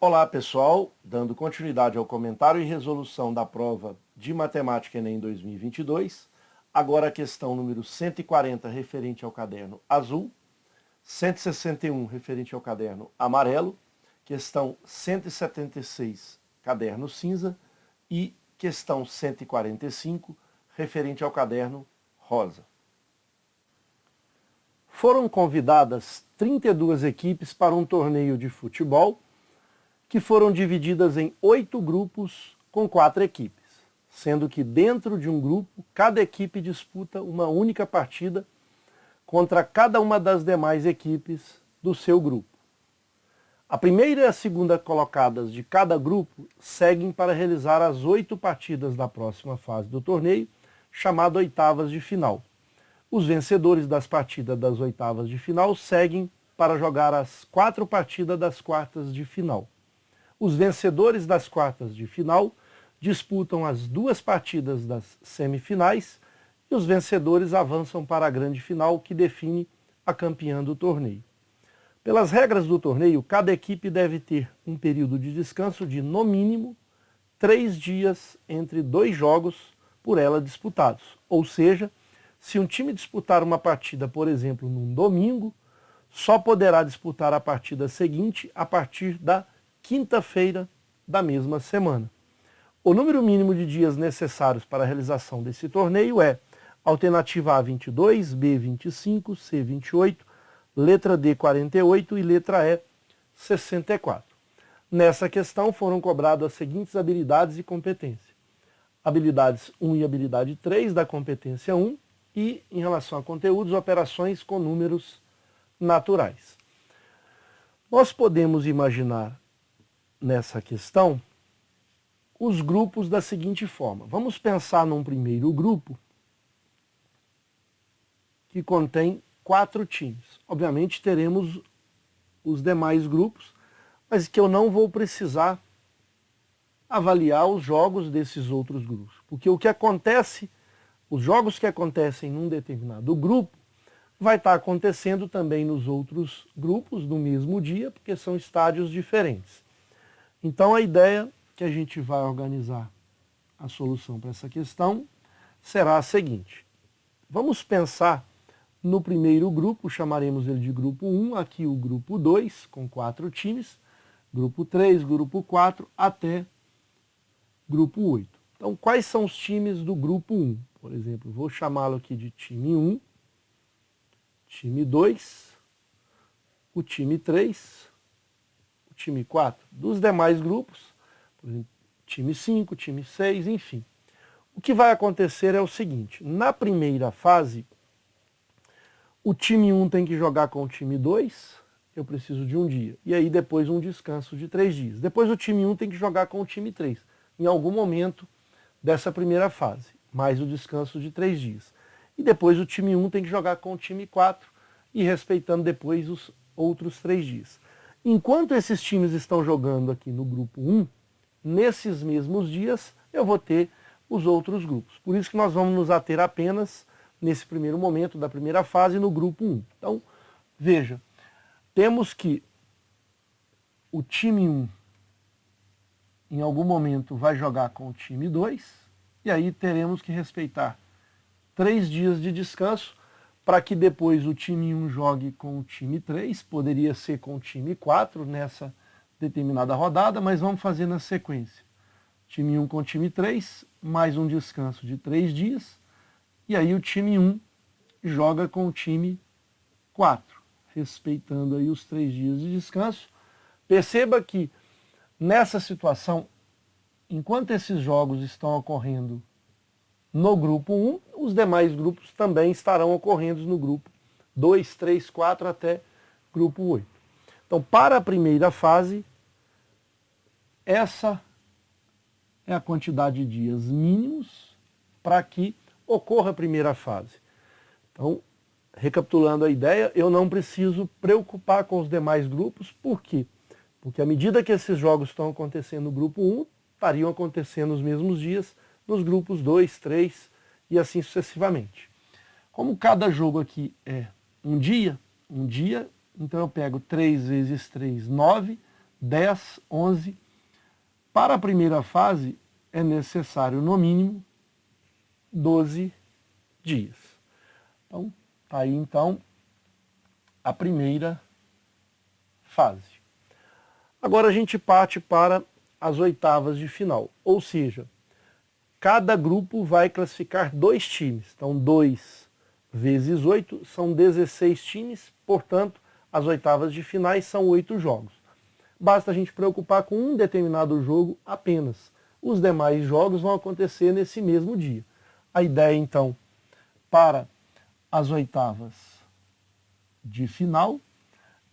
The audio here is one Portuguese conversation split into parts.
Olá pessoal, dando continuidade ao comentário e resolução da prova de Matemática Enem 2022, agora a questão número 140 referente ao caderno azul, 161 referente ao caderno amarelo, questão 176 caderno cinza e questão 145 referente ao caderno rosa. Foram convidadas 32 equipes para um torneio de futebol que foram divididas em 8 grupos com 4 equipes, sendo que dentro de um grupo, cada equipe disputa uma única partida contra cada uma das demais equipes do seu grupo. A primeira e a segunda colocadas de cada grupo seguem para realizar as 8 partidas da próxima fase do torneio, chamada oitavas de final. Os vencedores das partidas das oitavas de final seguem para jogar as 4 partidas das quartas de final. Os vencedores das quartas de final disputam as 2 partidas das semifinais e os vencedores avançam para a grande final, que define a campeã do torneio. Pelas regras do torneio, cada equipe deve ter um período de descanso de, no mínimo, 3 dias entre 2 jogos por ela disputados. Ou seja, se um time disputar uma partida, por exemplo, num domingo, só poderá disputar a partida seguinte a partir da quinta-feira da mesma semana. O número mínimo de dias necessários para a realização desse torneio é alternativa A 22, B 25, C 28, letra D 48 e letra E 64. Nessa questão foram cobradas as seguintes habilidades e competência. Habilidades 1 e habilidade 3 da competência 1 e, em relação a conteúdos, operações com números naturais. Nós podemos imaginar nessa questão os grupos da seguinte forma. Vamos pensar num primeiro grupo que contém 4 times. Obviamente teremos os demais grupos, mas que eu não vou precisar avaliar os jogos desses outros grupos. Porque o que acontece, os jogos que acontecem num determinado grupo, vai estar acontecendo também nos outros grupos no mesmo dia, porque são estádios diferentes. Então a ideia que a gente vai organizar a solução para essa questão será a seguinte. Vamos pensar no primeiro grupo, chamaremos ele de grupo 1, aqui o grupo 2, com 4 times, grupo 3, grupo 4, até grupo 8. Então quais são os times do grupo 1? Por exemplo, vou chamá-lo aqui de time 1, time 2, o time 3, o time 4. Dos demais grupos, por exemplo, time 5, time 6, enfim. O que vai acontecer é o seguinte, na primeira fase, o time 1 tem que jogar com o time 2, eu preciso de um dia. E aí depois um descanso de 3 dias. Depois o time 1 tem que jogar com o time 3, em algum momento dessa primeira fase, mais o descanso de 3 dias. E depois o time 1 tem que jogar com o time 4 e respeitando depois os outros 3 dias. Enquanto esses times estão jogando aqui no grupo 1, nesses mesmos dias eu vou ter os outros grupos. Por isso que nós vamos nos ater apenas nesse primeiro momento da primeira fase no grupo 1. Então, veja, temos que o time 1 em algum momento vai jogar com o time 2 e aí teremos que respeitar 3 dias de descanso para que depois o time 1 jogue com o time 3, poderia ser com o time 4 nessa determinada rodada, mas vamos fazer na sequência. Time 1 com o time 3, mais um descanso de 3 dias, e aí o time 1 joga com o time 4, respeitando aí os 3 dias de descanso. Perceba que nessa situação, enquanto esses jogos estão ocorrendo no grupo 1, os demais grupos também estarão ocorrendo no grupo 2, 3, 4 até grupo 8. Então, para a primeira fase, essa é a quantidade de dias mínimos para que ocorra a primeira fase. Então, recapitulando a ideia, eu não preciso preocupar com os demais grupos. Por quê? Porque à medida que esses jogos estão acontecendo no grupo 1, estariam acontecendo nos mesmos dias nos grupos 2, 3 e assim sucessivamente. Como cada jogo aqui é um dia, então eu pego 3 vezes 3, 9, 10, 11. Para a primeira fase é necessário, no mínimo, 12 dias. Então, tá aí então a primeira fase. Agora a gente parte para as oitavas de final, ou seja, cada grupo vai classificar 2 times. Então 2 vezes 8 são 16 times, portanto as oitavas de finais são 8 jogos. Basta a gente preocupar com um determinado jogo apenas. Os demais jogos vão acontecer nesse mesmo dia. A ideia então para as oitavas de final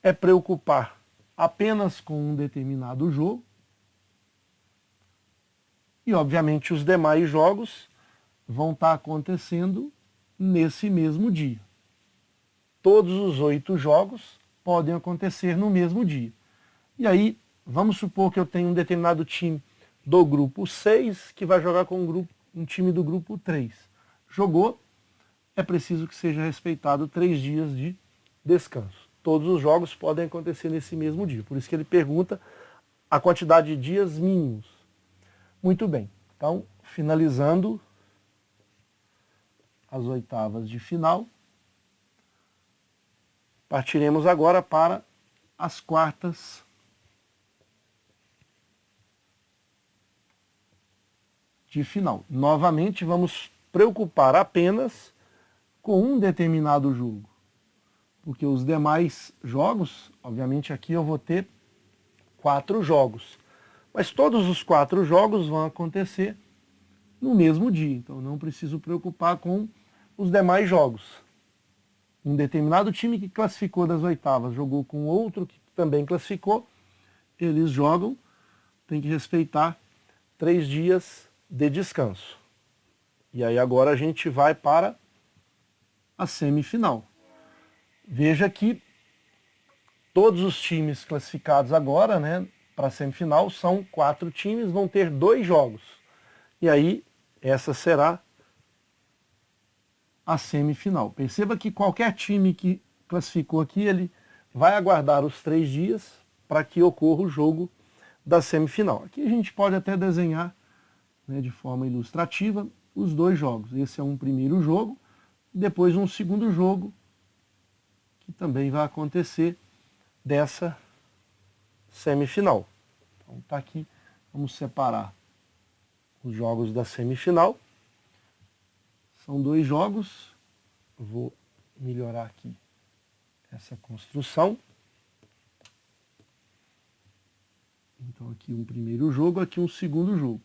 é preocupar apenas com um determinado jogo e, obviamente, os demais jogos vão estar acontecendo nesse mesmo dia. Todos os 8 jogos podem acontecer no mesmo dia. E aí, vamos supor que eu tenho um determinado time do grupo 6 que vai jogar com um time do grupo 3. Jogou, é preciso que seja respeitado 3 dias de descanso. Todos os jogos podem acontecer nesse mesmo dia. Por isso que ele pergunta a quantidade de dias mínimos. Muito bem. Então, finalizando as oitavas de final, partiremos agora para as quartas de final. Novamente, vamos preocupar apenas com um determinado jogo, porque os demais jogos, obviamente aqui eu vou ter 4 jogos, mas todos os 4 jogos vão acontecer no mesmo dia, então não preciso preocupar com os demais jogos. Um determinado time que classificou das oitavas jogou com outro que também classificou, eles jogam, tem que respeitar 3 dias de descanso. E aí agora a gente vai para a semifinal. Veja que todos os times classificados agora, né, para a semifinal, são 4 times, vão ter 2 jogos. E aí, essa será a semifinal. Perceba que qualquer time que classificou aqui, ele vai aguardar os 3 dias para que ocorra o jogo da semifinal. Aqui a gente pode até desenhar, né, de forma ilustrativa os 2 jogos. Esse é um primeiro jogo, depois um segundo jogo, que também vai acontecer dessa semifinal. Então está aqui, vamos separar os jogos da semifinal. São 2 jogos, vou melhorar aqui essa construção. Então aqui um primeiro jogo, aqui um segundo jogo.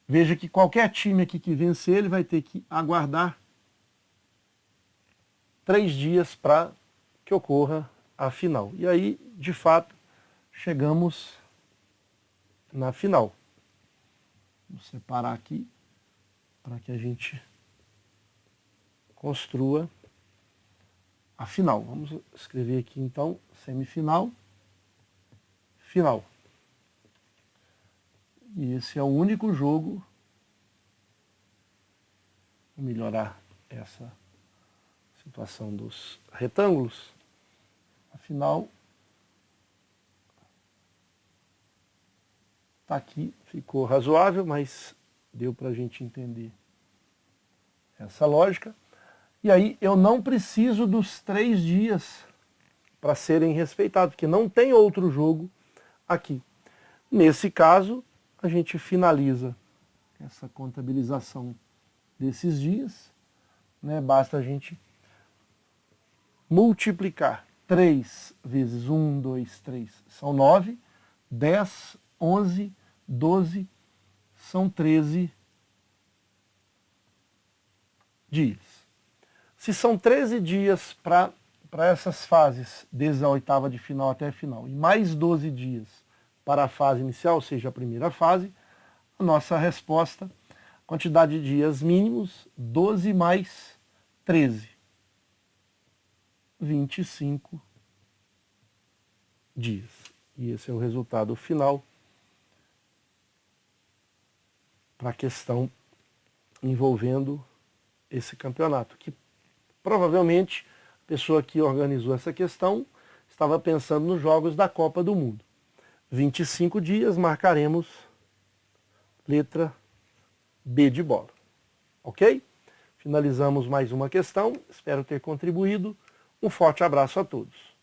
Veja que qualquer time aqui que vencer, ele vai ter que aguardar 3 dias para que ocorra a final. E aí, de fato, chegamos na final. Vou separar aqui para que a gente construa a final. Vamos escrever aqui então, semifinal, final. E esse é o único jogo. Vou melhorar essa situação dos retângulos. Afinal, está aqui, ficou razoável, mas deu para a gente entender essa lógica. E aí eu não preciso dos 3 dias para serem respeitados, porque não tem outro jogo aqui. Nesse caso, a gente finaliza essa contabilização desses dias, né? Basta a gente multiplicar 3 vezes 1, 2, 3, são 9, 10, 11, 12, são 13 dias. Se são 13 dias para essas fases, desde a oitava de final até a final, e mais 12 dias para a fase inicial, ou seja, a primeira fase, a nossa resposta, quantidade de dias mínimos, 12 mais 13. 25 dias. E esse é o resultado final para a questão envolvendo esse campeonato, que provavelmente a pessoa que organizou essa questão estava pensando nos jogos da Copa do Mundo. 25 dias, marcaremos letra B de bola. Ok? Finalizamos mais uma questão, espero ter contribuído. Um forte abraço a todos.